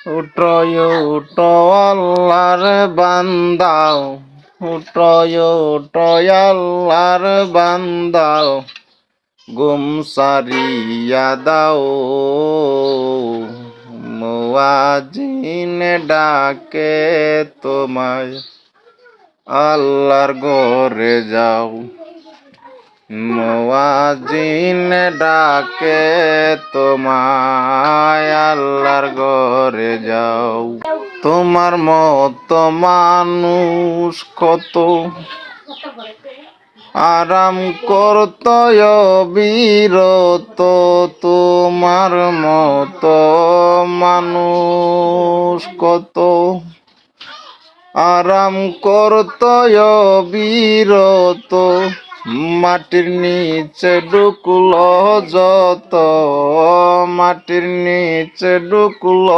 উঠো উঠো আল্লাহর বান্দাও, উঠো উঠো আল্লাহর বান্দাও, গুম সারিয়া দাও। মুয়াজ্জিন ডাকে তোমায়, আল্লাহর ঘরে যাও। মুয়াজ্জিন ডাকে তোমায়, আল্লাহর ঘরে যাও। তোমার মতো মানুষ কত আরাম করত বিরত, তোমার মতো মানুষ কত আরাম করত বিরত, মাটির নিচে ঢুকল যত, মাটির নিচে ঢুকল